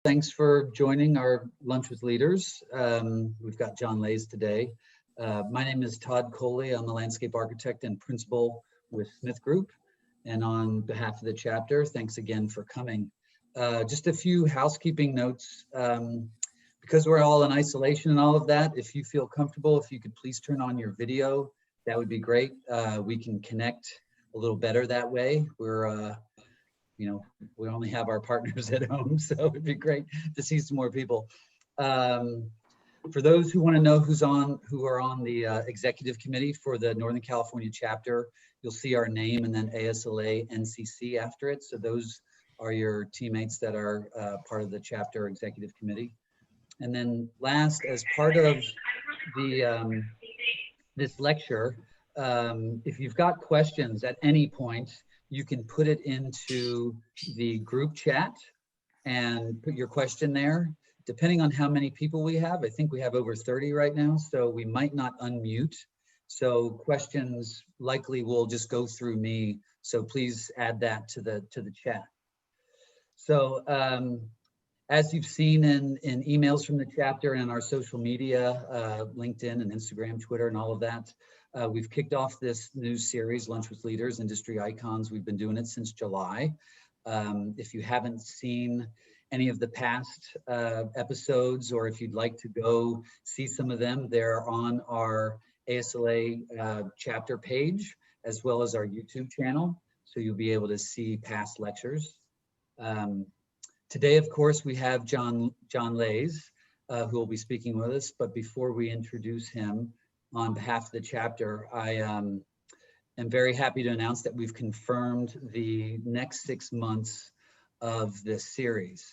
Thanks for joining our Lunch with Leaders. We've got John Leys today. My name is Todd Coley. I'm the landscape architect and principal with Smith Group. And on behalf of the chapter, thanks again for coming. Just a few housekeeping notes. Because we're all in isolation and all of that, if you feel comfortable, if you could please turn on your video, that would be great. We can connect a little better that way. We only have our partners at home, so it'd be great to see some more people. For those who want to know who are on the executive committee for the Northern California chapter, you'll see our name and then ASLA NCC after it. So those are your teammates that are part of the chapter executive committee. And then last, as part of the this lecture, if you've got questions at any point, you can put it into the group chat and put your question there. Depending on how many people we have, I think we have over 30 right now, so we might not unmute. So questions likely will just go through me. So please add that to the chat. So as you've seen in emails from the chapter and our social media, LinkedIn and Instagram, Twitter, and all of that, we've kicked off this new series, Lunch with Leaders, Industry Icons. We've been doing it since July. If you haven't seen any of the past episodes, or if you'd like to go see some of them, they're on our ASLA chapter page, as well as our YouTube channel. So you'll be able to see past lectures. Today, of course, we have John Leys, who will be speaking with us. But before we introduce him, on behalf of the chapter, I am very happy to announce that we've confirmed the next 6 months of this series.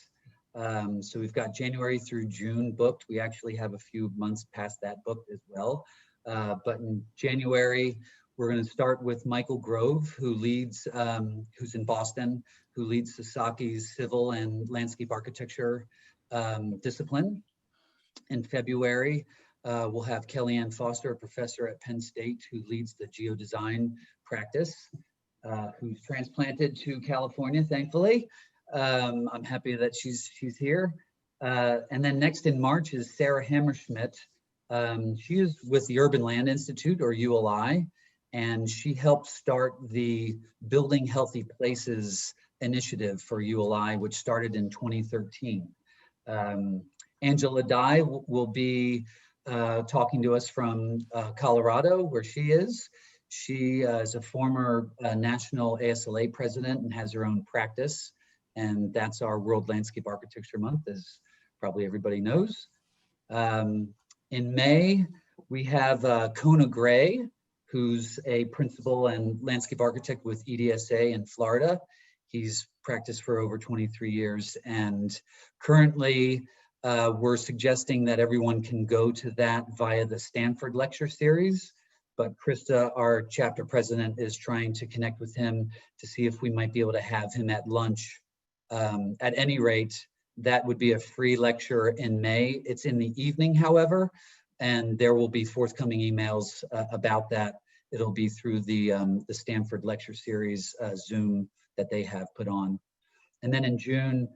So we've got January through June booked. We actually have a few months past that booked as well. But in January, we're going to start with Michael Grove, who leads, who's in Boston, who leads Sasaki's civil and landscape architecture discipline. In February, we'll have Kellyanne Foster, a professor at Penn State, who leads the geodesign practice, who's transplanted to California, thankfully. I'm happy that she's here. And then next in March is Sarah Hammerschmidt. She is with the Urban Land Institute, or ULI, and she helped start the Building Healthy Places initiative for ULI, which started in 2013. Angela Dye will be talking to us from Colorado, where she is. She is a former national ASLA president and has her own practice. And that's our World Landscape Architecture Month, as probably everybody knows. In May, we have Kona Gray, who's a principal and landscape architect with EDSA in Florida. He's practiced for over 23 years, and currently we're suggesting that everyone can go to that via the Stanford lecture series. But Krista, our chapter president, is trying to connect with him to see if we might be able to have him at lunch. At any rate, that would be a free lecture in May. It's in the evening, however, and there will be forthcoming emails about that. It'll be through the Stanford lecture series Zoom that they have put on. And then in June,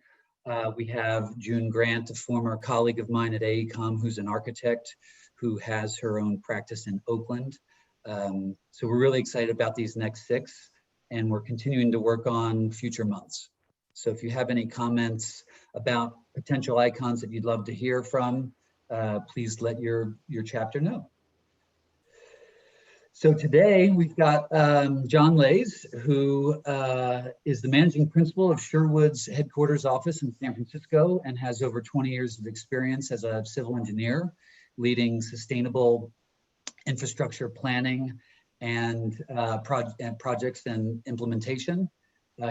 we have June Grant, a former colleague of mine at AECOM, who's an architect who has her own practice in Oakland. So we're really excited about these next 6, and we're continuing to work on future months. So if you have any comments about potential icons that you'd love to hear from, please let your chapter know. So today we've got John Leys, who is the managing principal of Sherwood's headquarters office in San Francisco and has over 20 years of experience as a civil engineer, leading sustainable infrastructure planning and projects and implementation.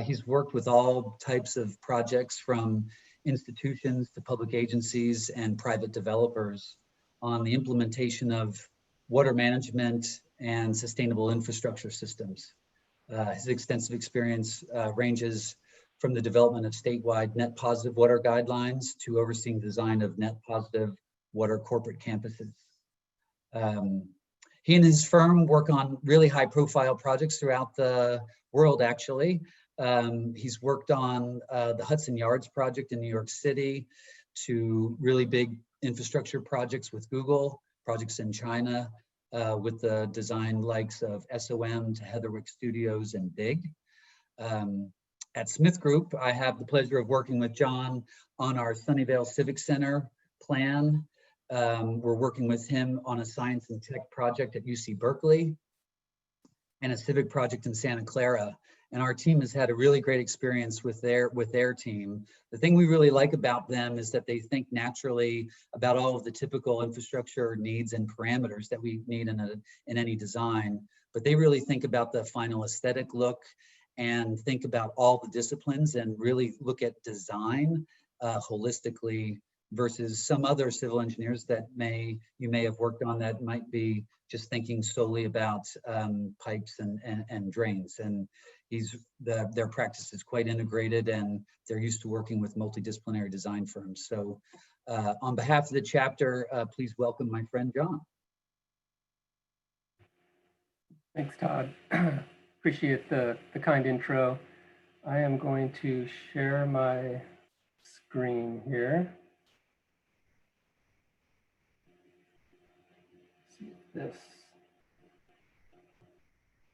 He's worked with all types of projects, from institutions to public agencies and private developers, on the implementation of water management and sustainable infrastructure systems. His extensive experience ranges from the development of statewide net positive water guidelines to overseeing design of net positive water corporate campuses. He and his firm work on really high profile projects throughout the world, actually. He's worked on the Hudson Yards project in New York City, to really big infrastructure projects with Google, projects in China, with the design likes of SOM to Heatherwick Studios and Big. At Smith Group, I have the pleasure of working with John on our Sunnyvale Civic Center plan. We're working with him on a science and tech project at UC Berkeley and a civic project in Santa Clara. And our team has had a really great experience with their team. The thing we really like about them is that they think naturally about all of the typical infrastructure needs and parameters that we need in any design, but they really think about the final aesthetic look and think about all the disciplines and really look at design holistically, versus some other civil engineers that you may have worked on that might be just thinking solely about pipes and drains. And their practice is quite integrated, and they're used to working with multidisciplinary design firms. So on behalf of the chapter, please welcome my friend, John. Thanks, Todd. Appreciate the kind intro. I am going to share my screen here. Let's see if this.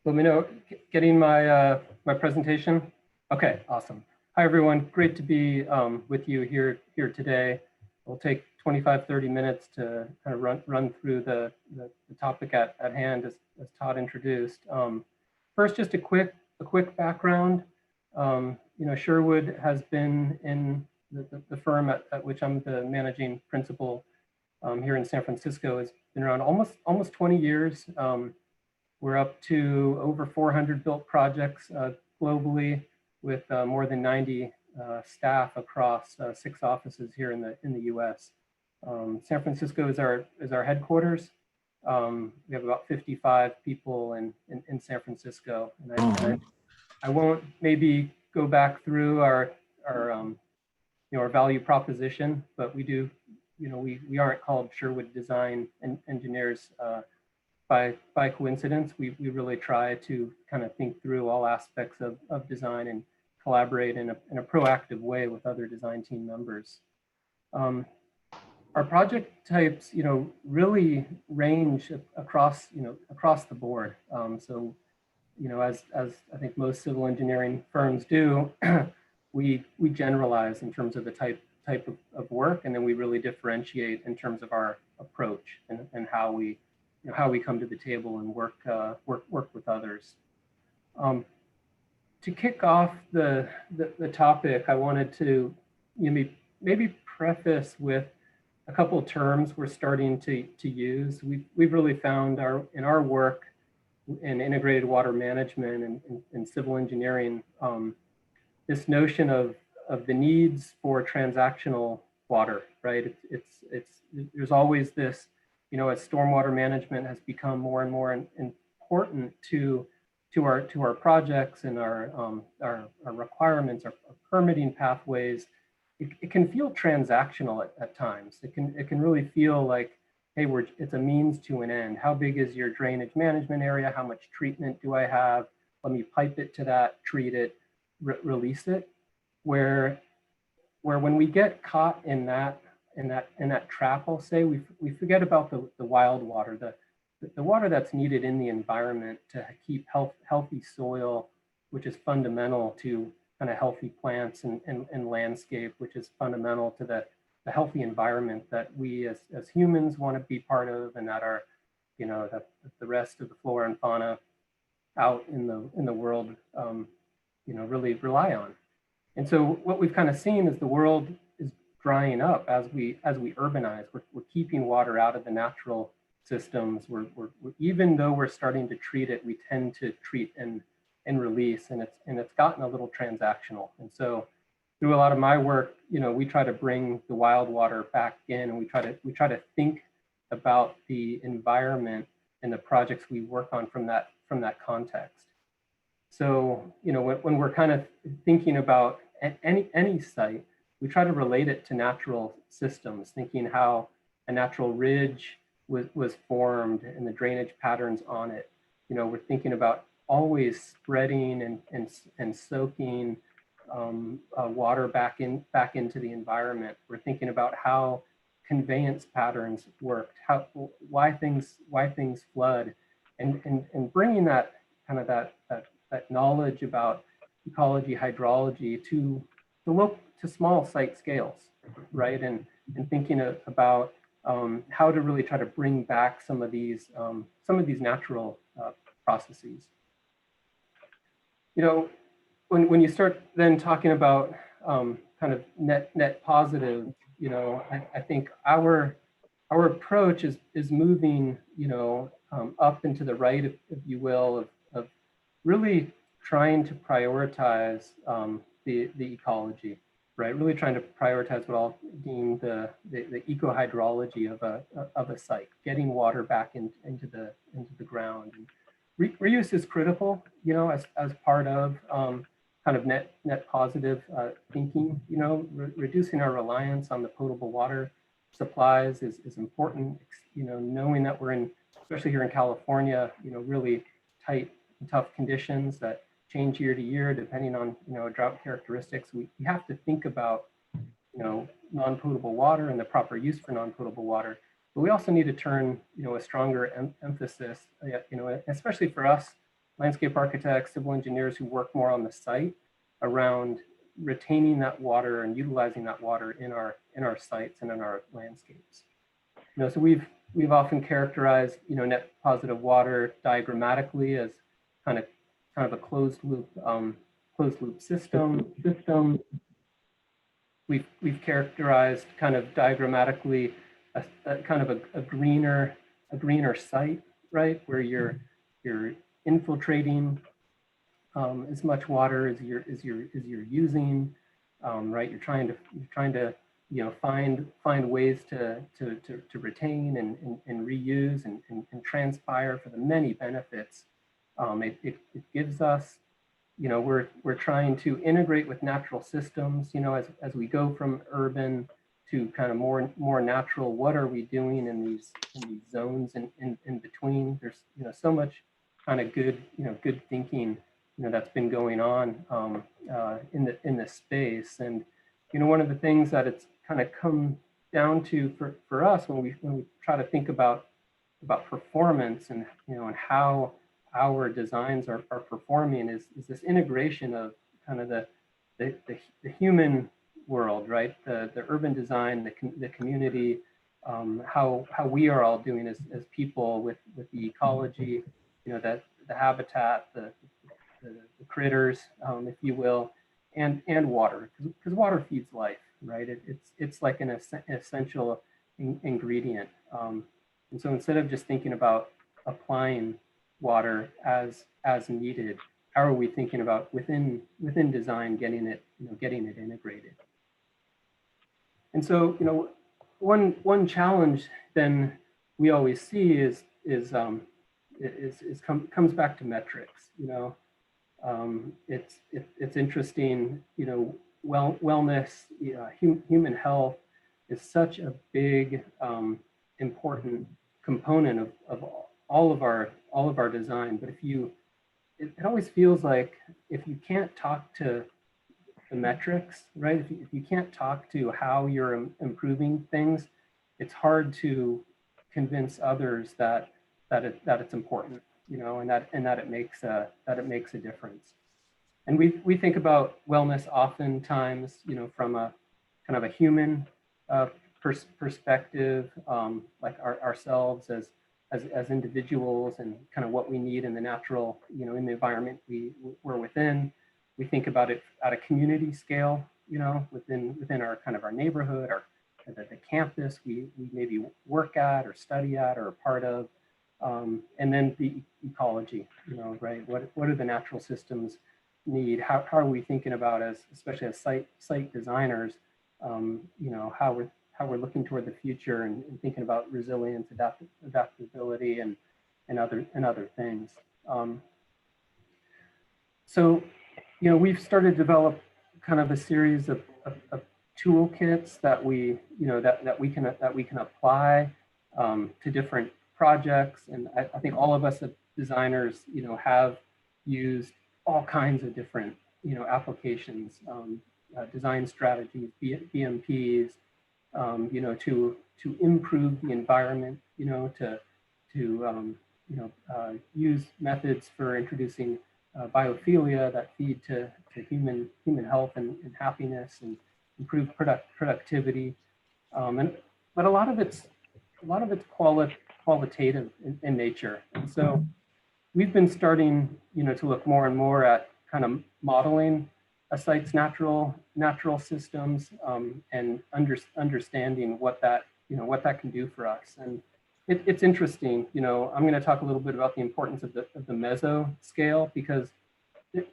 Let me know, getting my my presentation? Okay, awesome. Hi everyone, great to be with you here today. We'll take 25-30 minutes to kind of run through the topic at hand as Todd introduced. First, just a quick background. Sherwood has been in the firm at which I'm the managing principal here in San Francisco. Has been around almost 20 years. We're up to over 400 built projects globally, with more than 90 staff across 6 offices here in the U.S. San Francisco is our headquarters. We have about 55 people in San Francisco, and I won't maybe go back through our value proposition, but we do, we aren't called Sherwood Design Engineers by coincidence. We really try to kind of think through all aspects of design and collaborate in a proactive way with other design team members. Our project types, really range across the board. So, as I think most civil engineering firms do, we generalize in terms of the type of work, and then we really differentiate in terms of our approach and how we come to the table and work with others. To kick off the topic, I wanted to maybe preface with a couple of terms we're starting to use. We've really found in our work in integrated water management and civil engineering, this notion of the needs for transactional water, right? There's always this, as stormwater management has become more and more important to our projects and our requirements, our permitting pathways, it can feel transactional at times. It can really feel like, hey, it's a means to an end. How big is your drainage management area? How much treatment do I have? Let me pipe it to that, treat it, release it. Where when we get caught in that trap, I'll say, we forget about the wild water, the water that's needed in the environment to keep healthy soil, which is fundamental to kind of healthy plants and landscape, which is fundamental to the healthy environment that we as humans want to be part of, and that are, that the rest of the flora and fauna out in the world, really rely on. And so what we've kind of seen is the world is drying up as we urbanize. We're keeping water out of the natural systems. We're even though we're starting to treat it, we tend to treat and release, and it's gotten a little transactional. And so through a lot of my work, we try to bring the wild water back in, and we try to think about the environment and the projects we work on from that context. So, when we're kind of thinking about any site, we try to relate it to natural systems, thinking how a natural ridge was formed and the drainage patterns on it. We're thinking about always spreading and soaking water back into the environment. We're thinking about how conveyance patterns worked, why things flood, and bringing that kind of that knowledge about ecology, hydrology to small site scales, right? And thinking about how to really try to bring back some of these natural processes. You know, when you start then talking about kind of net positive, you know, I think our approach is moving, you know, up and to the right, if you will, of really trying to prioritize the ecology, right? Really trying to prioritize what I'll deem the ecohydrology of a site, getting water back into the ground. And reuse is critical, you know, as part of kind of net positive thinking. You know, reducing our reliance on the potable water supplies is important. You know, knowing that we're in, especially here in California, you know, really tight and tough conditions that change year to year depending on, you know, drought characteristics. We have to think about, you know, non-potable water and the proper use for non-potable water. But we also need to turn, you know, a stronger emphasis, you know, especially for us, landscape architects, civil engineers who work more on the site, around retaining that water and utilizing that water in our sites and in our landscapes. You know, so we've often characterized, you know, net positive water diagrammatically as kind of a closed loop system. We've characterized kind of diagrammatically a kind of a greener site, right, where you're infiltrating as much water as you're using, right? You're trying to you know, find ways to retain and reuse and transpire for the many benefits it gives us. You know, we're trying to integrate with natural systems, you know, as we go from urban to kind of more natural. What are we doing in these zones in between? There's, you know, so much kind of good thinking, you know, that's been going on in this space. And, you know, one of the things that it's kind of come down to for us when we try to think about performance and, you know, and how our designs are performing is this integration of kind of the human world, right? The urban design, the community, how we are all doing as people with the ecology, you know, that the habitat, the critters, if you will, and water, because water feeds life, right? It's like an essential ingredient. And so instead of just thinking about applying water as needed, how are we thinking about within design getting it integrated? And so, you know, one challenge then we always see comes back to metrics. You know, it's interesting. You know, wellness, human health is such a big important component of all of our design. But it always feels like if you can't talk to the metrics, right? If you can't talk to how you're improving things, it's hard to convince others that it's important, you know, and that it makes a difference. And we think about wellness oftentimes, you know, from a kind of a human perspective, like ourselves as individuals and kind of what we need in the natural, you know, in the environment we're within. We think about it at a community scale, you know, within our kind of our neighborhood or the campus we maybe work at or study at or are part of, and then the ecology, you know, right? What do the natural systems need? How are we thinking about, especially as site designers, you know, how we're looking toward the future and thinking about resilience, adaptability, and other things. So, you know, we've started to develop kind of a series of toolkits that we can apply to different projects, and I think all of us as designers, you know, have used all kinds of different, applications, design strategies, BMPs, to improve the environment, to use methods for introducing biophilia that feed to human health and happiness and improve productivity. But a lot of it's qualitative in nature. And so we've been starting, to look more and more at kind of modeling a site's natural systems, and understanding what that can do for us. And it's interesting. I'm going to talk a little bit about the importance of the meso scale, because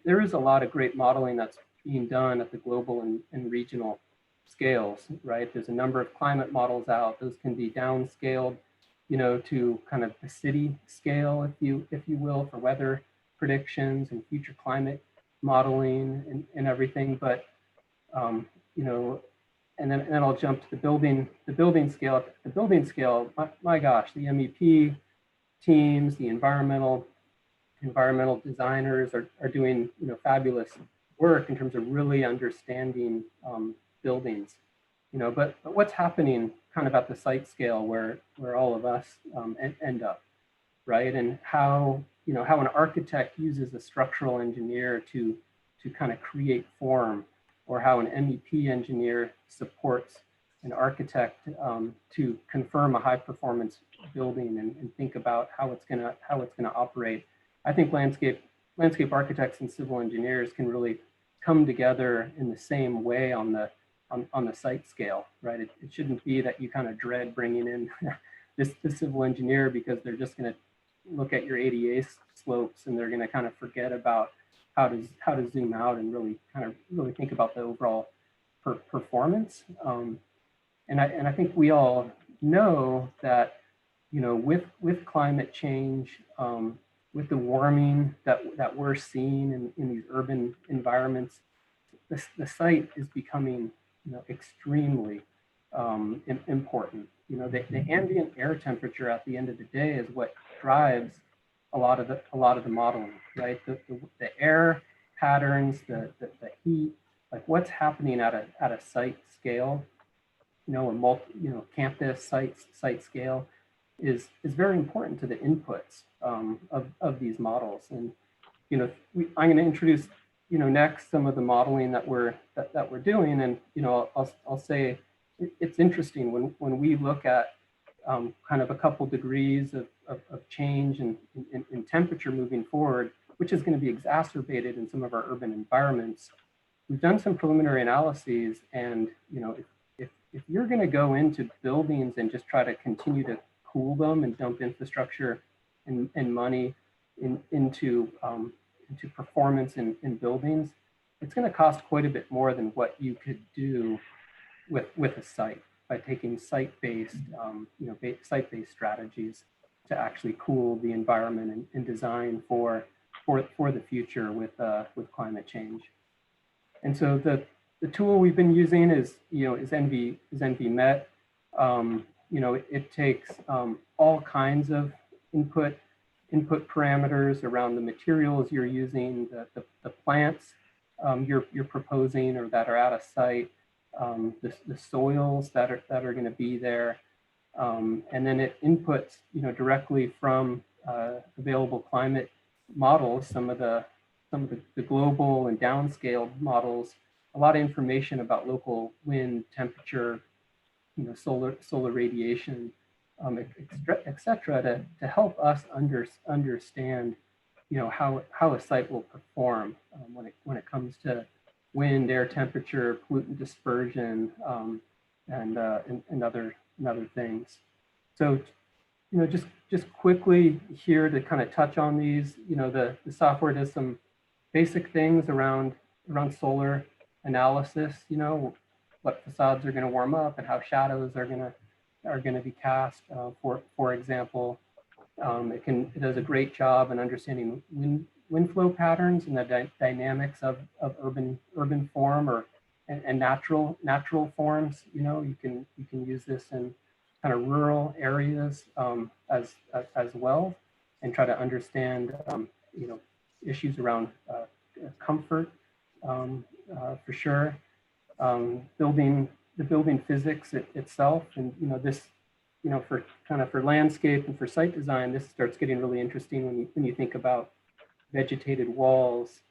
there is a lot of great modeling that's being done at the global and regional scales, right? There's a number of climate models out. Those can be downscaled, to kind of the city scale, if you will, for weather predictions and future climate modeling and everything. But and then I'll jump to the building scale. The building scale, my gosh, the MEP teams, the environmental designers are doing fabulous work in terms of really understanding buildings. But what's happening kind of at the site scale where all of us end up, right? And how an architect uses a structural engineer to kind of create form, or how an MEP engineer supports an architect to confirm a high performance building and think about how it's gonna operate. I think landscape architects and civil engineers can really come together in the same way on the site scale, right? It shouldn't be that you kind of dread bringing in the civil engineer because they're just going to look at your ADA slopes and they're going to kind of forget about how to zoom out and really think about the overall performance. And I think we all know that with climate change, with the warming that we're seeing in these urban environments, the site is becoming extremely important. The ambient air temperature at the end of the day is what drives a lot of the modeling, right? The air patterns, the heat, like what's happening at a site scale, a campus site scale is very important to the inputs of these models. And I'm going to introduce next some of the modeling that we're doing, and I'll say it's interesting when we look at kind of a couple degrees of change in temperature moving forward, which is going to be exacerbated in some of our urban environments. We've done some preliminary analyses, and if you're going to go into buildings and just try to continue to cool them and dump infrastructure and money into performance in buildings, it's going to cost quite a bit more than what you could do with a site by taking site-based strategies to actually cool the environment and design for the future with climate change. And so the tool we've been using is NVMet. It takes all kinds of input parameters around the materials you're using, the plants you're proposing or that are at a site, the soils that are going to be there, and then it inputs directly from available climate models, some of the global and downscaled models, a lot of information about local wind, temperature, solar radiation, et cetera, to help us understand how a site will perform when it comes to wind, air temperature, pollutant dispersion, and other things. So just quickly here to kind of touch on these, the software does some basic things around solar analysis, what facades are going to warm up and how shadows are going to be cast. For example, it does a great job in understanding wind flow patterns and the dynamics of urban form and natural forms. You can use this in kind of rural areas as well, and try to understand issues around comfort, for sure. The building physics itself, and this, for landscape and for site design, this starts getting really interesting when you think about vegetated walls,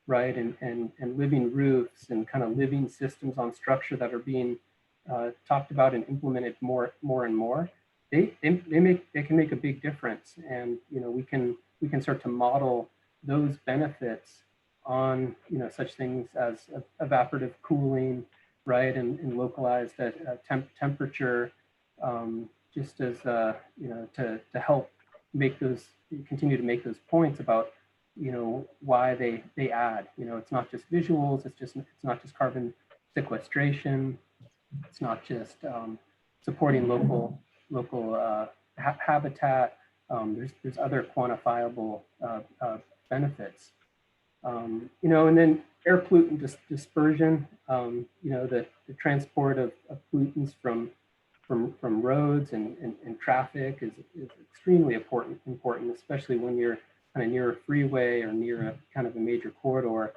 right, and living roofs and kind of living systems on structure that are being talked about and implemented more and more. They can make a big difference, and we can start to model those benefits on such things as evaporative cooling, right, and localized temperature, just as to help continue to make those points about why they add. It's not just visuals. It's not just carbon sequestration. It's not just supporting local habitat. There's other quantifiable benefits. And then air pollutant dispersion. The transport of pollutants from roads and traffic is extremely important, especially when you're kind of near a freeway or near a kind of a major corridor.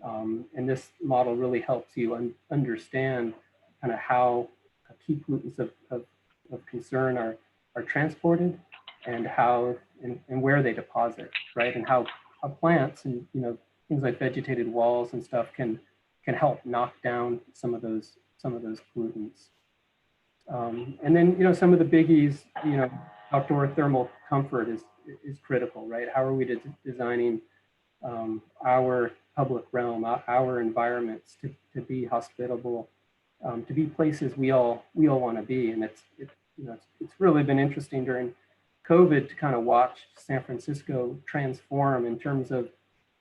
And this model really helps you understand kind of how key pollutants of concern are transported, and how and where they deposit, right? And how plants and things like vegetated walls and stuff can help knock down some of those pollutants. And then some of the biggies, outdoor thermal comfort is critical, right? How are we designing our public realm, our environments to be hospitable, to be places we all want to be? And it's really been interesting during COVID to kind of watch San Francisco transform in terms of,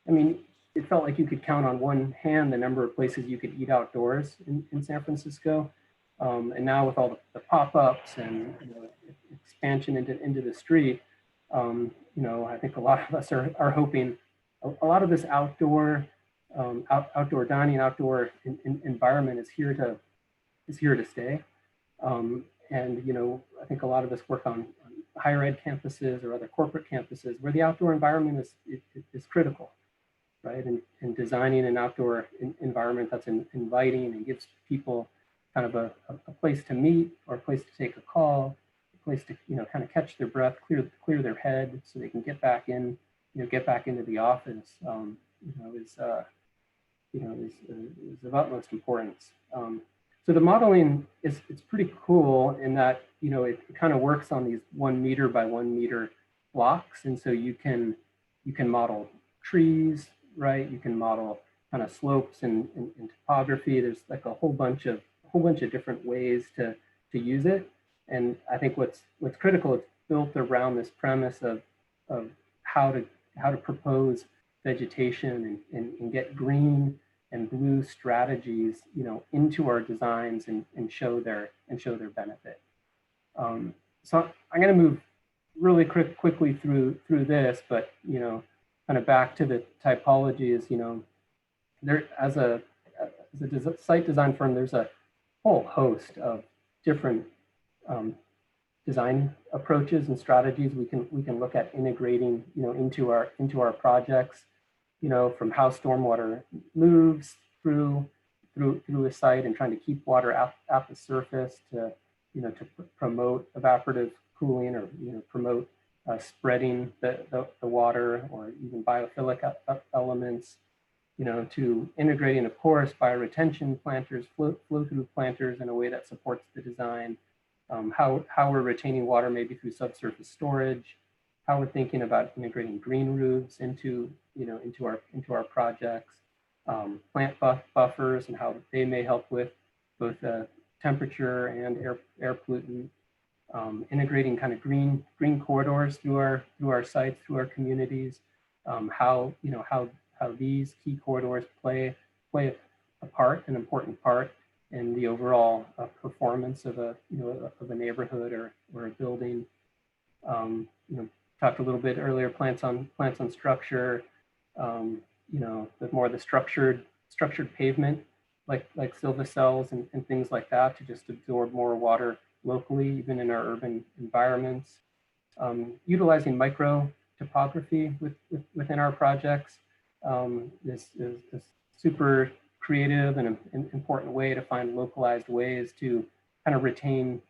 it felt like you could count on one hand the number of places you could eat outdoors in San Francisco. And now with all the pop-ups and expansion into the street, I think a lot of us are hoping a lot of this outdoor dining, outdoor environment is here to stay. And I think a lot of us work on higher ed campuses or other corporate campuses where the outdoor environment is critical, right? And designing an outdoor environment that's inviting and gives people kind of a place to meet, or a place to take a call, a place to kind of catch their breath, clear their head, so they can get back into the office. Is of utmost importance. So the modeling it's pretty cool in that it kind of works on these 1 meter by 1 meter blocks, and so you can model trees, right? You can model kind of slopes and topography. There's like a whole bunch of different ways to use it. And I think what's critical, it's built around this premise of how to propose vegetation and get green and blue strategies, into our designs and show their benefit. So I'm going to move really quickly through this, but kind of back to the typologies. There as a site design firm, there's a whole host of different design approaches and strategies we can look at integrating into our projects, from how stormwater moves through a site and trying to keep water at the surface to promote evaporative cooling, or promote spreading the water, or even biophilic elements, to integrating, of course, bioretention planters, flow through planters in a way that supports the design, how we're retaining water maybe through subsurface storage, how we're thinking about integrating green roofs into our projects, plant buffers and how they may help with both temperature and air pollutant, integrating kind of green corridors through our sites, through our communities, how these key corridors play an important part in the overall performance of a neighborhood or a building. Talked a little bit earlier, plants on structure, the structured pavement, like silva cells and things like that, to just absorb more water locally, even in our urban environments. Utilizing micro topography within our projects is super creative and an important way to find localized ways to kind of retain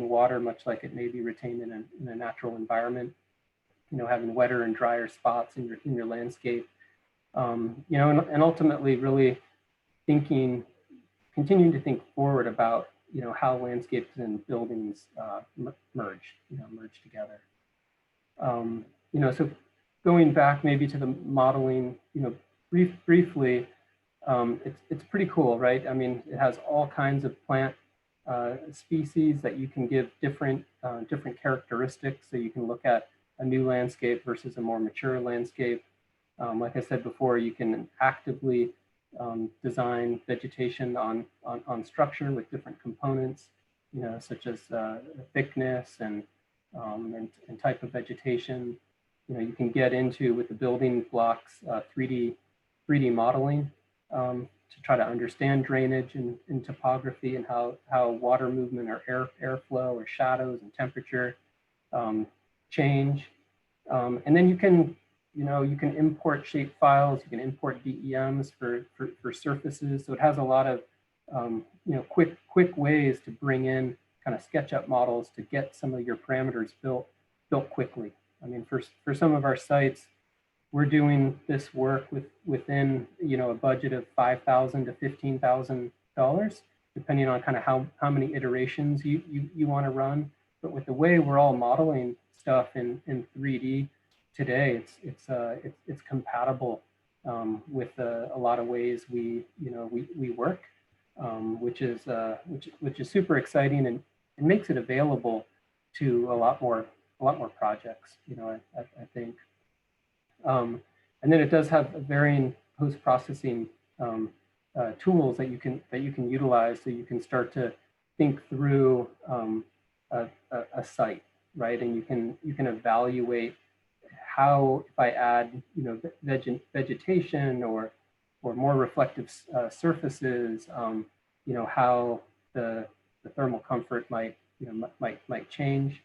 water, much like it may be retained in a natural environment. You know, having wetter and drier spots in your landscape. You know, and ultimately really continuing to think forward about, you know, how landscapes and buildings merge together. You know, so going back maybe to the modeling, you know, briefly, it's pretty cool, right? I mean, it has all kinds of plant species that you can give different characteristics. So you can look at a new landscape versus a more mature landscape. Like I said before, you can actively design vegetation on structure with different components, you know, such as thickness and type of vegetation. You know, you can get into with the building blocks 3D modeling to try to understand drainage and topography and how water movement or airflow or shadows and temperature change. And then you can import shape files, you can import DEMs for surfaces. So it has a lot of you know, quick ways to bring in kind of SketchUp models to get some of your parameters built quickly. I mean, for some of our sites, we're doing this work within, you know, a budget of $5,000 to $15,000, depending on kind of how many iterations you want to run. But with the way we're all modeling stuff in 3D today, it's compatible with a lot of ways we work, which is super exciting and makes it available to a lot more projects, you know, I think. And then it does have varying post-processing tools that you can utilize, so you can start to think through a site, right? And you can evaluate how, if I add, you know, vegetation or more reflective surfaces, you know, how the thermal comfort might change.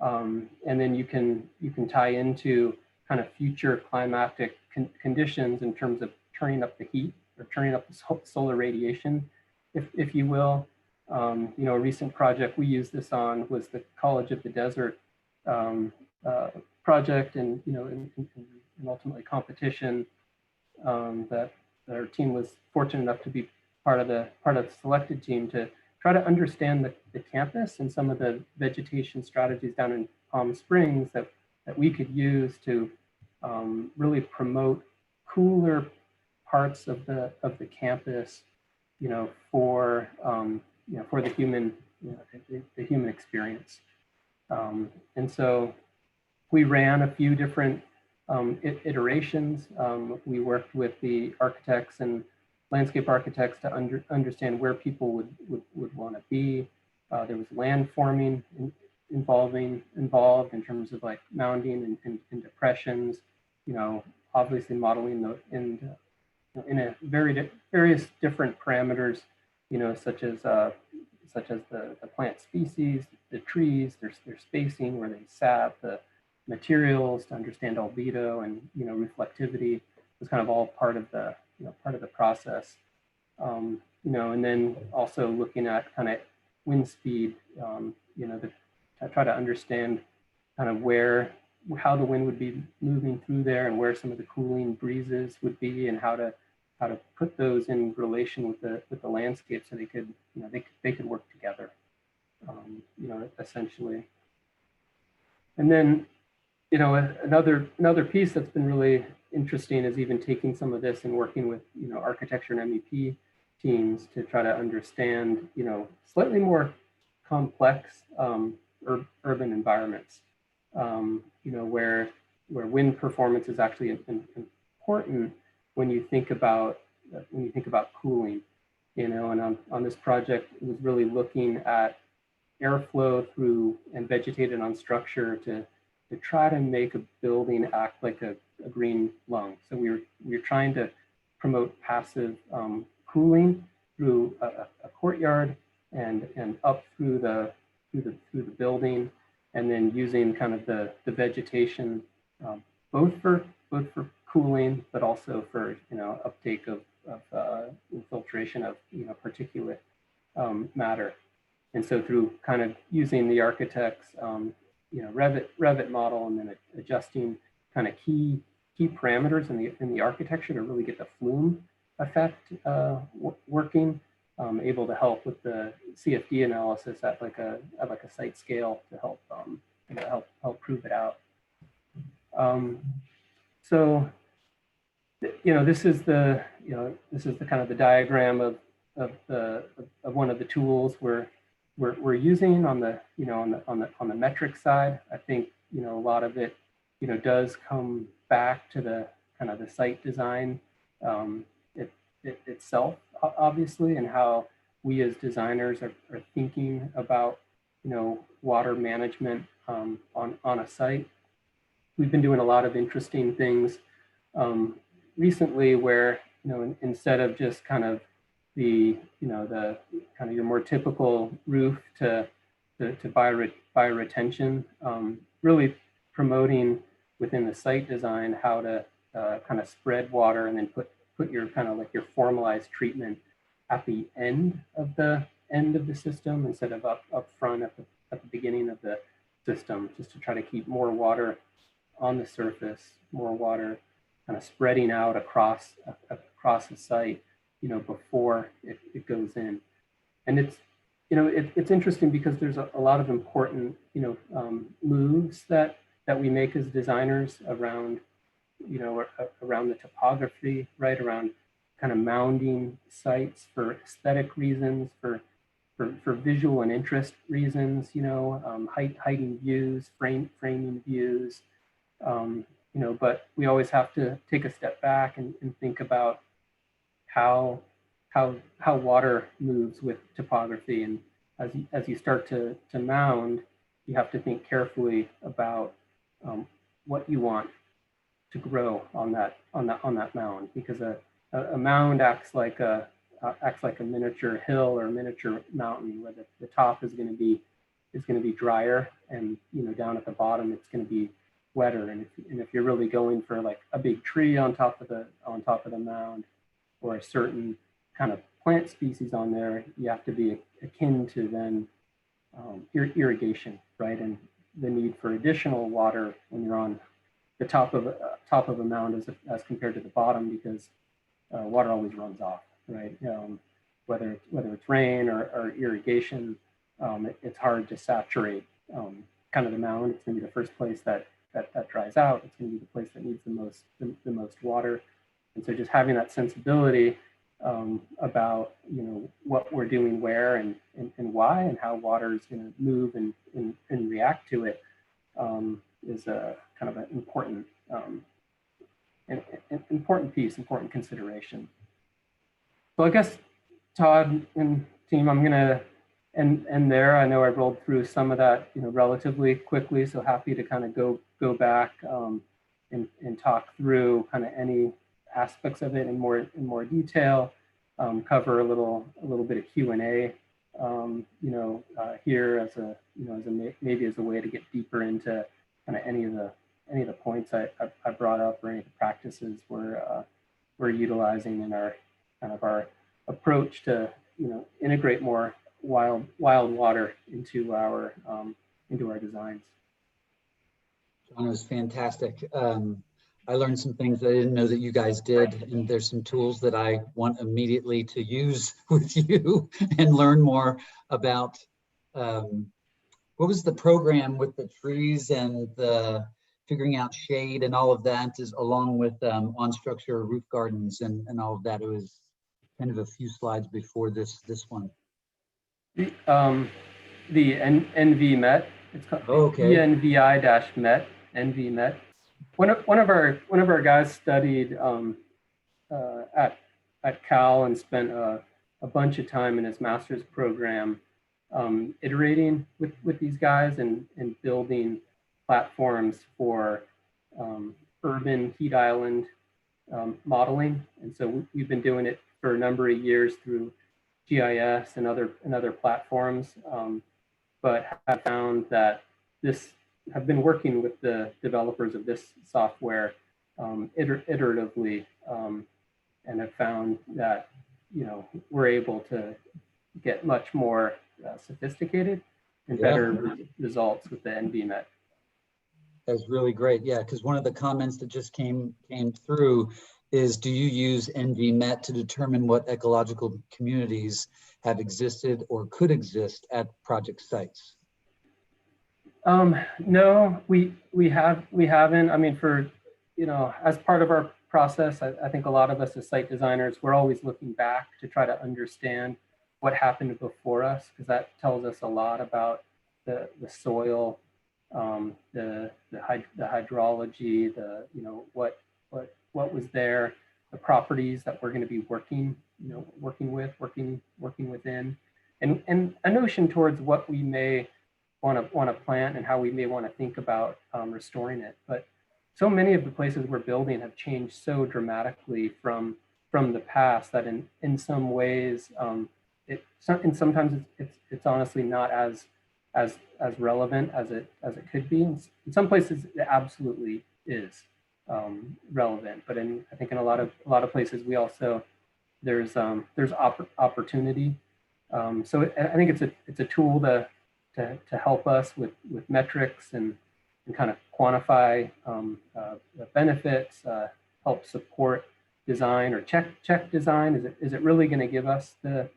And then you can tie into kind of future climatic conditions in terms of turning up the heat or turning up the solar radiation, if you will. You know, a recent project we used this on was the College of the Desert project, and you know, and ultimately competition that our team was fortunate enough to be part of the selected team to try to understand the campus and some of the vegetation strategies down in Palm Springs that we could use to really promote cooler parts of the campus, you know, for the human, you know, the human experience. And so we ran a few different iterations. We worked with the architects and landscape architects to understand where people would want to be. There was landforming involved in terms of like mounding and depressions, you know, obviously modeling in a various different parameters, you know, such as the plant species, the trees, their spacing, where they sat, the materials to understand albedo and, you know, reflectivity was kind of all part of the process. You know, and then also looking at kind of wind speed, you know, to try to understand kind of how the wind would be moving through there and where some of the cooling breezes would be, and how to put those in relation with the landscape so they could, you know, they could work together, you know, essentially. And then, you know, another piece that's been really interesting is even taking some of this and working with, you know, architecture and MEP teams to try to understand, you know, slightly more complex urban environments, you know, where wind performance is actually important when you think about cooling, you know. And on this project, it was really looking at airflow through and vegetated on structure to try to make a building act like a green lung. So we were trying to promote passive cooling through a courtyard and up through the building, and then using kind of the vegetation both for cooling, but also for uptake of infiltration of particulate matter. And so through kind of using the architect's Revit model and then adjusting kind of key parameters in the architecture to really get the flume effect working, able to help with the CFD analysis at like a site scale to help help prove it out. So this is the kind of the diagram of one of the tools we're using on the on the metric side. I think a lot of it does come back to the kind of the site design itself, obviously, and how we as designers are thinking about water management on a site. We've been doing a lot of interesting things recently where instead of just kind of the the kind of your more typical roof to bioretention, really promoting within the site design how to kind of spread water and then put your kind of like your formalized treatment at the end of the system instead of up front at the beginning of the system, just to try to keep more water on the surface, more water kind of spreading out across the site, before it goes in. And it's it's interesting because there's a lot of important moves that we make as designers around around the topography, right, around kind of mounding sites for aesthetic reasons, for visual and interest reasons, hiding views, framing views, but we always have to take a step back and think about how water moves with topography. And as you start to mound, you have to think carefully about what you want to grow on that mound, because a mound acts like a miniature hill or a miniature mountain, where the top is going to be drier, and down at the bottom it's going to be wetter. And if you're really going for like a big tree on top of the mound, or a certain kind of plant species on there, you have to be akin to then irrigation, right, and the need for additional water when you're on the top of a mound as compared to the bottom, because water always runs off, right? Whether it's rain or irrigation, it's hard to saturate kind of the mound. It's going to be the first place that dries out. It's going to be the place that needs the most water. And so just having that sensibility about what we're doing where and why, and how water is going to move and react to it, is a kind of an important important consideration. So I guess, Todd and team, I'm going to end there. I know I rolled through some of that relatively quickly, so happy to kind of go back and talk through kind of any aspects of it in more detail, cover a little bit of Q&A, here as a maybe as a way to get deeper into kind of any of the points I brought up, or any of the practices we're utilizing in our kind of our approach to integrate more wild water into our designs. John, it was fantastic. I learned some things that I didn't know that you guys did, and there's some tools that I want immediately to use with you and learn more about. What was the program with the trees and the figuring out shade and all of that, is along with on structure roof gardens and all of that? It was kind of a few slides before this one. The NVMet, it's called ENVI-MET, NVMet. One of our guys studied at Cal and spent a bunch of time in his master's program iterating with these guys and building platforms for urban heat island modeling. And so we've been doing it for a number of years through GIS and other platforms, but have found that this have been working with the developers of this software iteratively, and have found that, you know, we're able to get much more sophisticated and better results with the NVMet. That's really great. Yeah, because one of the comments that just came through is, do you use NVMet to determine what ecological communities have existed or could exist at project sites? No, we haven't. I mean, for, you know, as part of our process, I think a lot of us as site designers, we're always looking back to try to understand what happened before us, because that tells us a lot about the soil, the hydrology, the, you know, what was there, the properties that we're going to be working within, and a notion towards what we may want to plant and how we may want to think about restoring it. But so many of the places we're building have changed so dramatically from the past that in some ways, and sometimes it's honestly not as relevant as it could be. In some places, it absolutely is relevant. But I think in a lot of places, we also there's opportunity. So I think it's a tool to help us with metrics and kind of quantify the benefits, help support design or check design. Is it really going to give us the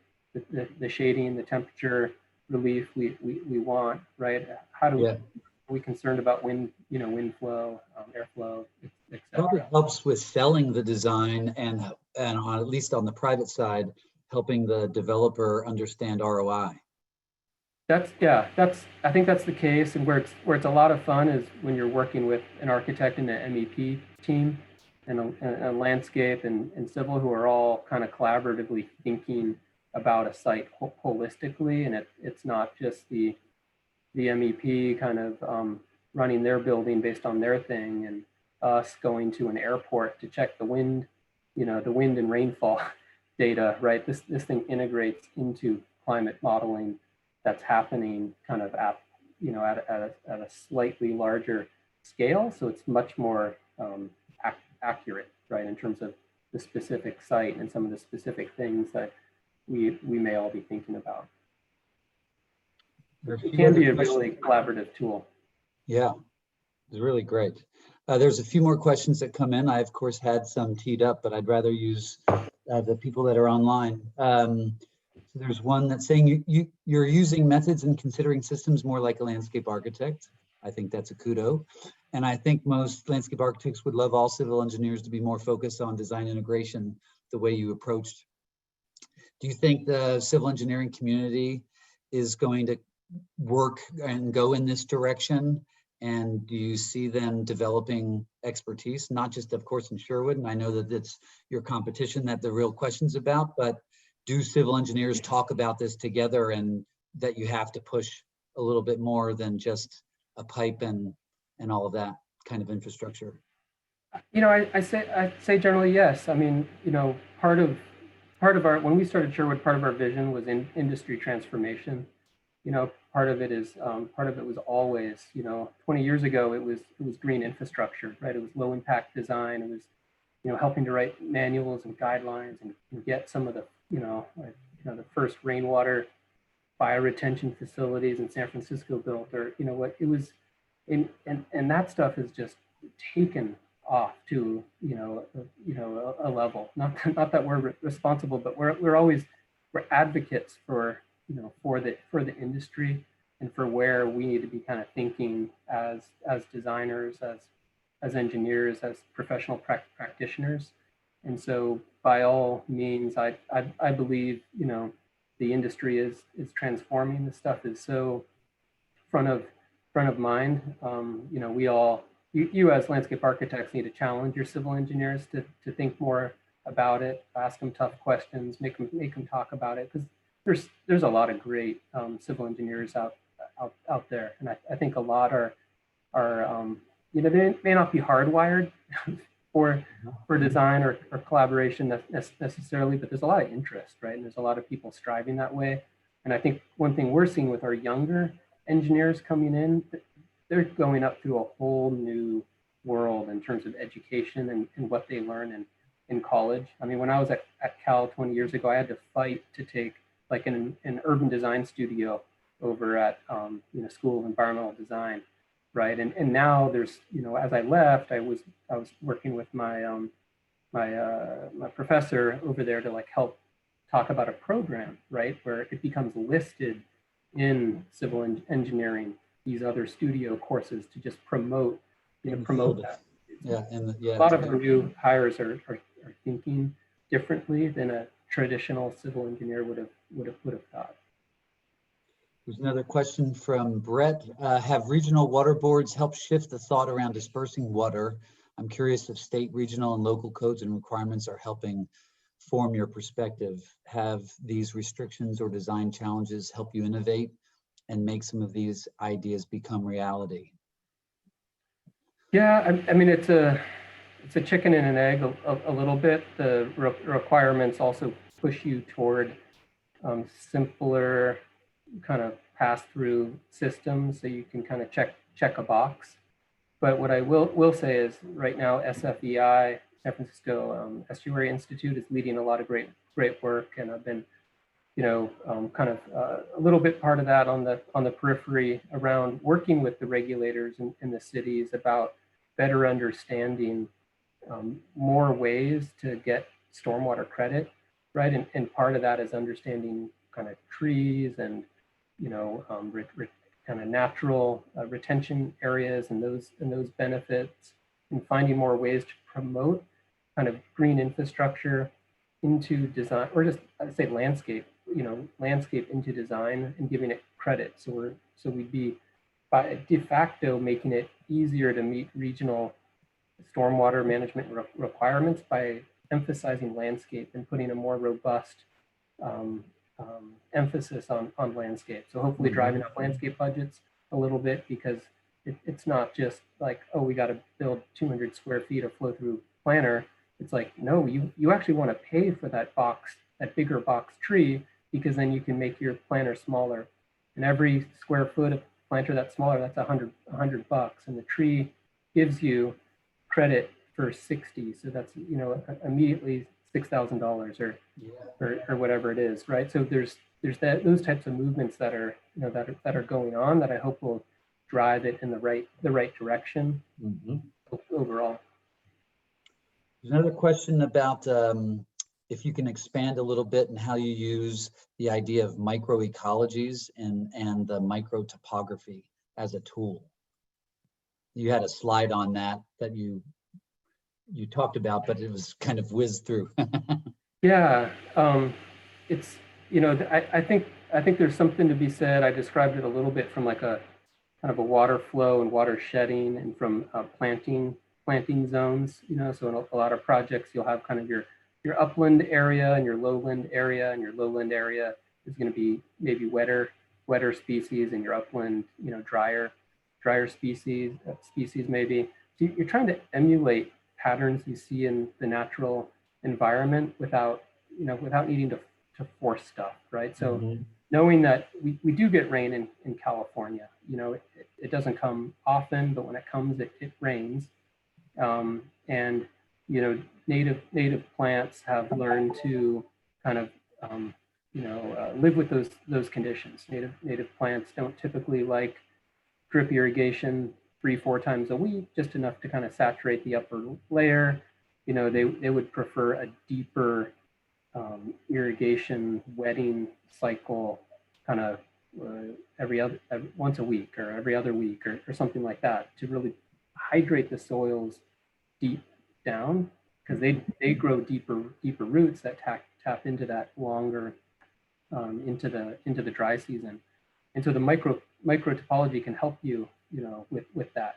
shading, the temperature relief we want, right? How do are we concerned about wind flow, airflow, et Probably cetera? helps with selling the design and on, at least on the private side, helping the developer understand ROI. I think that's the case, and where it's a lot of fun is when you're working with an architect and an MEP team and a landscape and civil, who are all kind of collaboratively thinking about a site holistically, and it's not just the MEP kind of running their building based on their thing, and us going to an airport to check the wind, the wind and rainfall data, right? This thing integrates into climate modeling that's happening kind of at a slightly larger scale. So it's much more accurate, right, in terms of the specific site and some of the specific things that we may all be thinking about. It can be a really collaborative tool. Yeah, it's really great. There's a few more questions that come in. I, of course, had some teed up, but I'd rather use the people that are online. So there's one that's saying you're using methods and considering systems more like a landscape architect. I think that's a kudo. And I think most landscape architects would love all civil engineers to be more focused on design integration the way you approached. Do you think the civil engineering community is going to work and go in this direction? And do you see them developing expertise, not just, of course, in Sherwood? And I know that it's your competition that the real question's about, but do civil engineers talk about this together, and that you have to push a little bit more than just a pipe and all of that kind of infrastructure? I say generally yes. I mean, part of our, when we started Sherwood, part of our vision was in industry transformation. Part of it was always, 20 years ago, it was green infrastructure, right? It was low impact design. It was, helping to write manuals and guidelines and get some of the, the first rainwater bioretention facilities in San Francisco built, or, what it was, and that stuff is just taken off to, a level, not that we're responsible, but we're advocates for, for the industry and for where we need to be kind of thinking as designers, as engineers, as professional practitioners. And so by all means, I believe, the industry is transforming. This stuff is so front of mind. We all, you as landscape architects need to challenge your civil engineers to think more about it, ask them tough questions, make them talk about it, because there's a lot of great civil engineers out there, and I think a lot are they may not be hardwired for design or collaboration necessarily, but there's a lot of interest, right? And there's a lot of people striving that way. And I think one thing we're seeing with our younger engineers coming in, they're going up through a whole new world in terms of education and what they learn in college. I mean, when I was at Cal 20 years ago, I had to fight to take like an urban design studio over at School of Environmental Design, right? And now there's, as I left, I was working with my my professor over there to like help talk about a program, right, where it becomes listed in civil engineering, these other studio courses to just promote that. Yeah, a lot of our new hires are thinking differently than a traditional civil engineer would have thought. There's another question from Brett. Have regional water boards helped shift the thought around dispersing water? I'm curious if state, regional, and local codes and requirements are helping form your perspective. Have these restrictions or design challenges help you innovate and make some of these ideas become reality? Yeah, I mean, it's a chicken and an egg a little bit. The requirements also push you toward simpler kind of pass-through systems, so you can kind of check a box. But what I will say is right now, SFEI, San Francisco Estuary Institute, is leading a lot of great work, and I've been kind of a little bit part of that on the periphery around working with the regulators in the cities about better understanding more ways to get stormwater credit, right? And part of that is understanding kind of trees and kind of natural retention areas and those benefits, and finding more ways to promote kind of green infrastructure into design, or just I'd say landscape into design and giving it credit. So we'd be by de facto making it easier to meet regional stormwater management requirements by emphasizing landscape and putting a more robust emphasis on landscape. So hopefully driving up landscape budgets a little bit, because it's not just like, oh, we got to build 200 square feet of flow through planter. It's like, no, you actually want to pay for that box, that bigger box tree, because then you can make your planter smaller. And every square foot of planter that's smaller, that's $100, and the tree gives you credit for 60. So that's, immediately $6,000 or whatever it is, right? So there's those types of movements that are that are going on that I hope will drive it in the right direction overall. There's another question about if you can expand a little bit and how you use the idea of microecologies and the microtopography as a tool. You had a slide on that you talked about, but it was kind of whizzed through. Yeah, it's I think there's something to be said. I described it a little bit from like a kind of a water flow and water shedding, and from planting zones. So in a lot of projects, you'll have kind of your upland area and your lowland area, and your lowland area is going to be maybe wetter species, and your upland, drier species maybe. So you're trying to emulate patterns you see in the natural environment without needing to force stuff, right? So knowing that we do get rain in California, it doesn't come often, but when it comes, it rains. And native plants have learned to kind of live with those conditions. Native plants don't typically like drip irrigation 3-4 times a week, just enough to kind of saturate the upper layer. They would prefer a deeper irrigation wetting cycle, kind of once a week or every other week or something like that, to really hydrate the soils deep down, because they grow deeper roots that tap into that longer into the dry season. And so the microtopology can help you with that,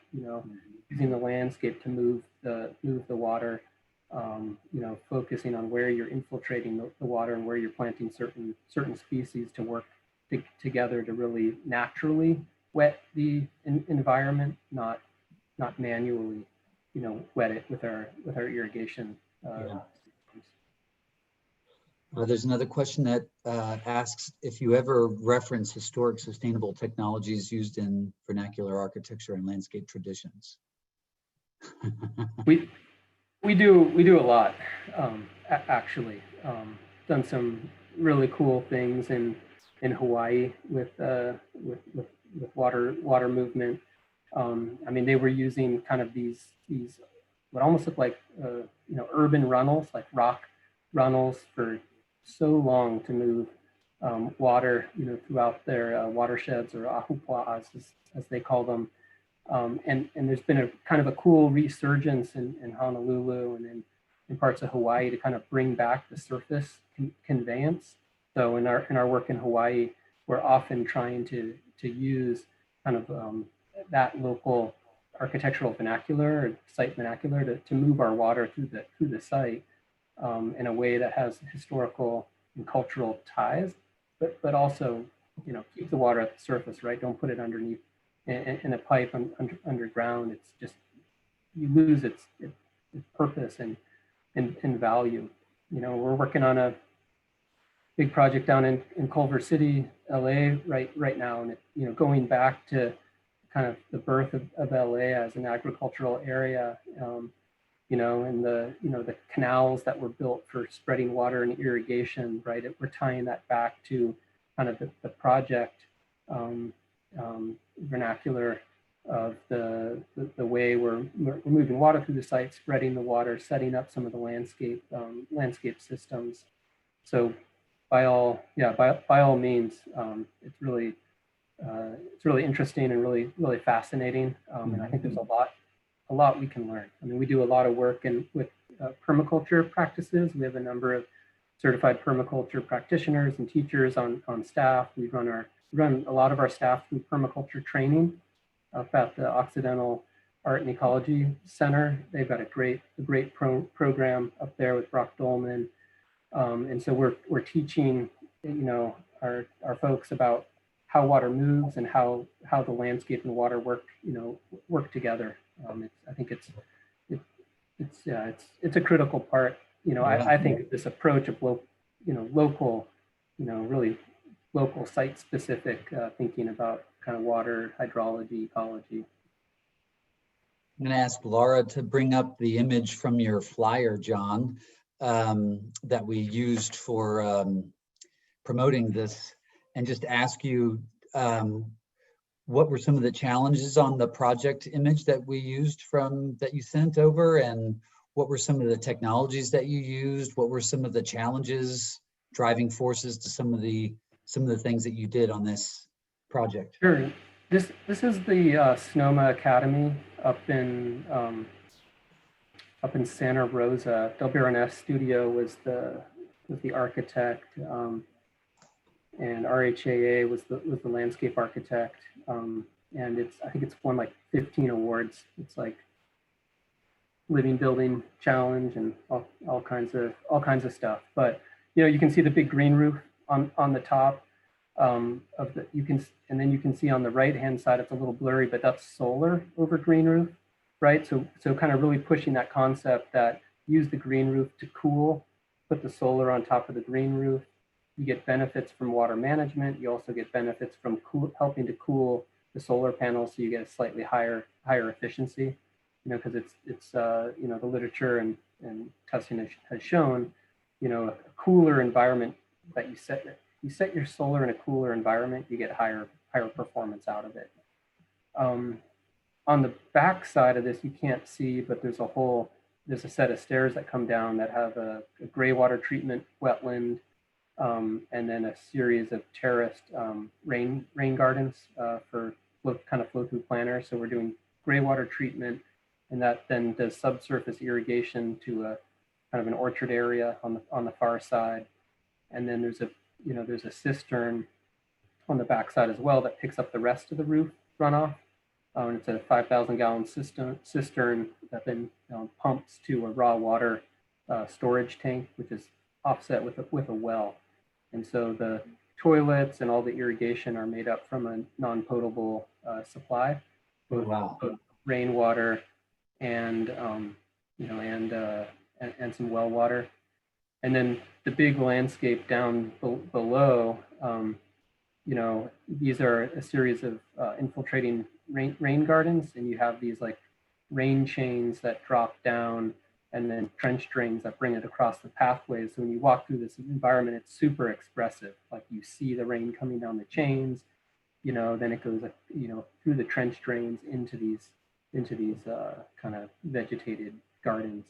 using the landscape to move the water, focusing on where you're infiltrating the water and where you're planting certain species to work together to really naturally wet the environment, not manually, wet it with our irrigation. There's another question that asks if you ever reference historic sustainable technologies used in vernacular architecture and landscape traditions. We do a lot, actually. Done some really cool things in Hawaii with water movement. I mean, they were using kind of these what almost look like urban runnels, like rock runnels, for so long to move water throughout their watersheds, or ahupua'as as they call them. And there's been a kind of a cool resurgence in Honolulu and in parts of Hawaii to kind of bring back the surface conveyance. So in our work in Hawaii, we're often trying to use kind of that local architectural vernacular or site vernacular to move our water through the site in a way that has historical and cultural ties, but also keep the water at the surface, right? Don't put it underneath in a pipe underground. It's just, you lose its purpose and value. We're working on a big project down in Culver City, LA right now, and going back to kind of the birth of LA as an agricultural area, and the canals that were built for spreading water and irrigation, right? We're tying that back to kind of the project vernacular of the way we're moving water through the site, spreading the water, setting up some of the landscape systems. So by all means, it's really interesting and really fascinating, and I think there's a lot we can learn. I mean, we do a lot of work with permaculture practices. We have a number of certified permaculture practitioners and teachers on staff. We run a lot of our staff through permaculture training up at the Occidental Art and Ecology Center. They've got a great program up there with Brock Dolman. And so we're teaching, our folks about how water moves and how the landscape and water work together. I think it's a critical part. I think this approach of local, really local site specific thinking about kind of water, hydrology, ecology. I'm going to ask Laura to bring up the image from your flyer, John, that we used for promoting this, and just ask you, what were some of the challenges on the project image that we used that you sent over, and what were some of the technologies that you used? What were some of the challenges, driving forces to some of the things that you did on this project? Sure. This is the Sonoma Academy up in Santa Rosa. Del Baroness Studio was the architect, and RHAA was the landscape architect. And I think it's won like 15 awards. It's like Living Building Challenge and all kinds of stuff. But you can see the big green roof on the top and then you can see on the right hand side, it's a little blurry, but that's solar over green roof, right? So kind of really pushing that concept that use the green roof to cool, put the solar on top of the green roof. You get benefits from water management. You also get benefits from helping to cool the solar panels, so you get a slightly higher efficiency. Because it's the literature and testing has shown, a cooler environment that you set your solar in a cooler environment, you get higher performance out of it. On the back side of this, you can't see, but there's a set of stairs that come down that have a gray water treatment wetland, and then a series of terraced rain gardens for kind of flow through planters. So we're doing gray water treatment, and that then does subsurface irrigation to a kind of an orchard area on the far side. And then there's a cistern on the backside as well that picks up the rest of the roof runoff. And it's a 5,000 gallon cistern that then pumps to a raw water storage tank, which is offset with a well. And so the toilets and all the irrigation are made up from a non-potable supply, both rainwater and some well water. And then the big landscape down below, you know, these are a series of infiltrating rain gardens, and you have these like rain chains that drop down, and then trench drains that bring it across the pathways. So when you walk through this environment, it's super expressive. Like you see the rain coming down the chains, you know, then it goes, you know, through the trench drains into these kind of vegetated gardens.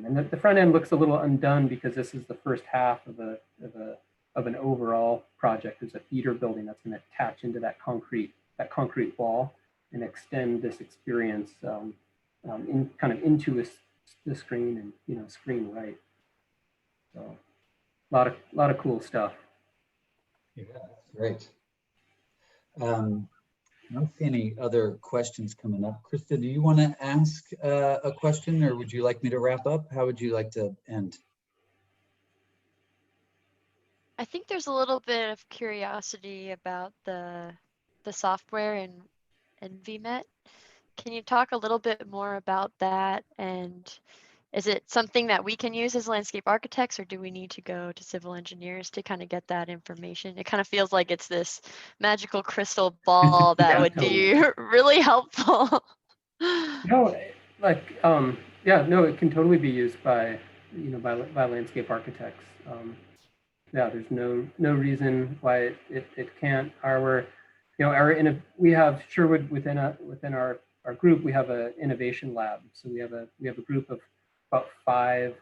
And the front end looks a little undone because this is the first half of an overall project. There's a feeder building that's going to attach into that concrete wall and extend this experience in kind of into the screen and, you know, screen right. So a lot of cool stuff. Yeah, that's great. I don't see any other questions coming up. Krista, do you want to ask a question, or would you like me to wrap up? How would you like to end? I think there's a little bit of curiosity about the software and VMet. Can you talk a little bit more about that? And is it something that we can use as landscape architects, or do we need to go to civil engineers to kind of get that information? It kind of feels like it's this magical crystal ball that would be really helpful. No, like, yeah, no, it can totally be used by, you know, by landscape architects. Yeah, there's no reason why it can't. You know, we have Sherwood within our group. We have an innovation lab. So we have a group of about 5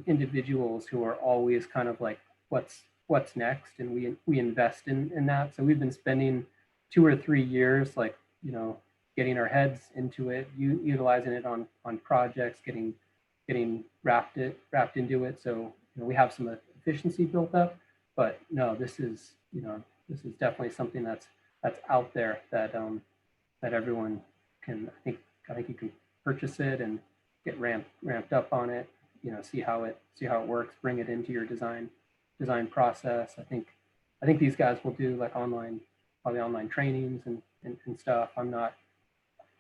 individuals who are always kind of like, what's next, and we invest in that. So we've been spending 2 or 3 years, like, you know, getting our heads into it, utilizing it on projects, getting wrapped into it. So, you know, we have some efficiency built up, but no, this is definitely something that's out there that that everyone can. I think you can purchase it and get ramped up on it. You know, see how it works, bring it into your design process. I think these guys will do like probably online trainings and stuff. I'm not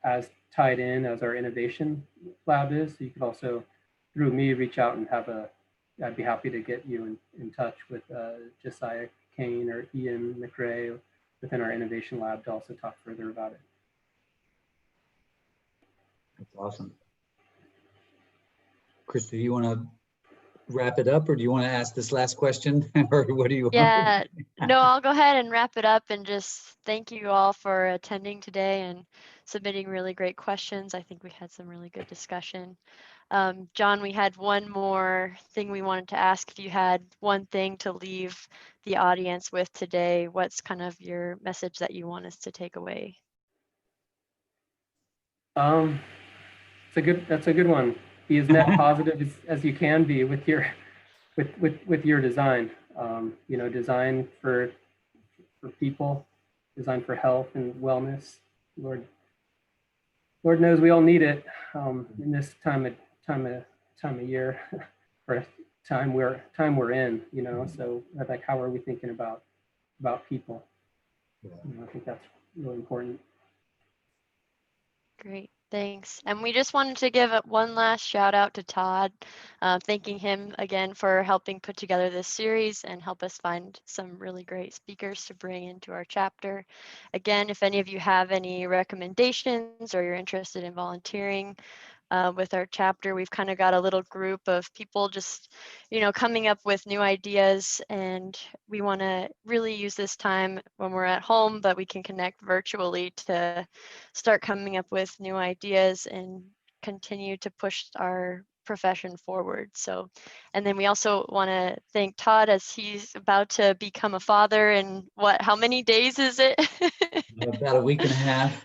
as tied in as our innovation lab is. So you could also, through me, reach out and I'd be happy to get you in touch with Josiah Kane or Ian McRae within our innovation lab to also talk further about it. That's awesome. Krista, do you want to wrap it up, or do you want to ask this last question, or what do you want? Yeah, no, I'll go ahead and wrap it up and just thank you all for attending today and submitting really great questions. I think we had some really good discussion. John, we had one more thing we wanted to ask. If you had one thing to leave the audience with today, what's kind of your message that you want us to take away? That's a good one. Be as net positive as you can be with your design. You know, design for people, design for health and wellness. Lord knows we all need it in this time of year, or time we're in. You know, so like, how are we thinking about people? Yeah. You know, I think that's really important. Great, thanks. And we just wanted to give one last shout out to Todd, thanking him again for helping put together this series and help us find some really great speakers to bring into our chapter. Again, if any of you have any recommendations or you're interested in volunteering with our chapter, we've kind of got a little group of people just, you know, coming up with new ideas, and we want to really use this time when we're at home, but we can connect virtually to start coming up with new ideas and continue to push our profession forward. So, and then we also want to thank Todd, as he's about to become a father in how many days is it? About a week and a half.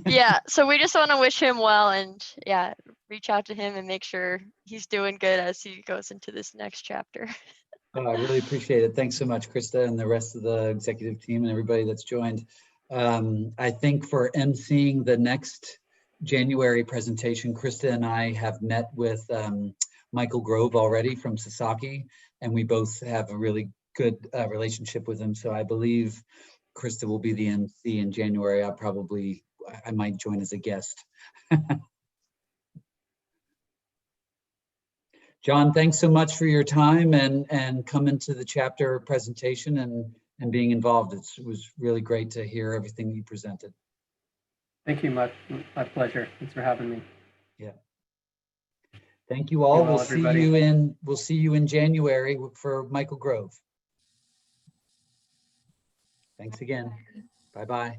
Yeah, so we just want to wish him well, and yeah, reach out to him and make sure he's doing good as he goes into this next chapter. Oh, I really appreciate it. Thanks so much, Krista, and the rest of the executive team and everybody that's joined. I think for emceeing the next January presentation, Krista and I have met with Michael Grove already from Sasaki, and we both have a really good relationship with him. So I believe Krista will be the MC in January. I might join as a guest. John, thanks so much for your time and coming to the chapter presentation and being involved. It was really great to hear everything you presented. Thank you, my pleasure. Thanks for having me. Yeah. Thank you all. well, We'll see you in January for Michael Grove. Thanks again. Bye-bye.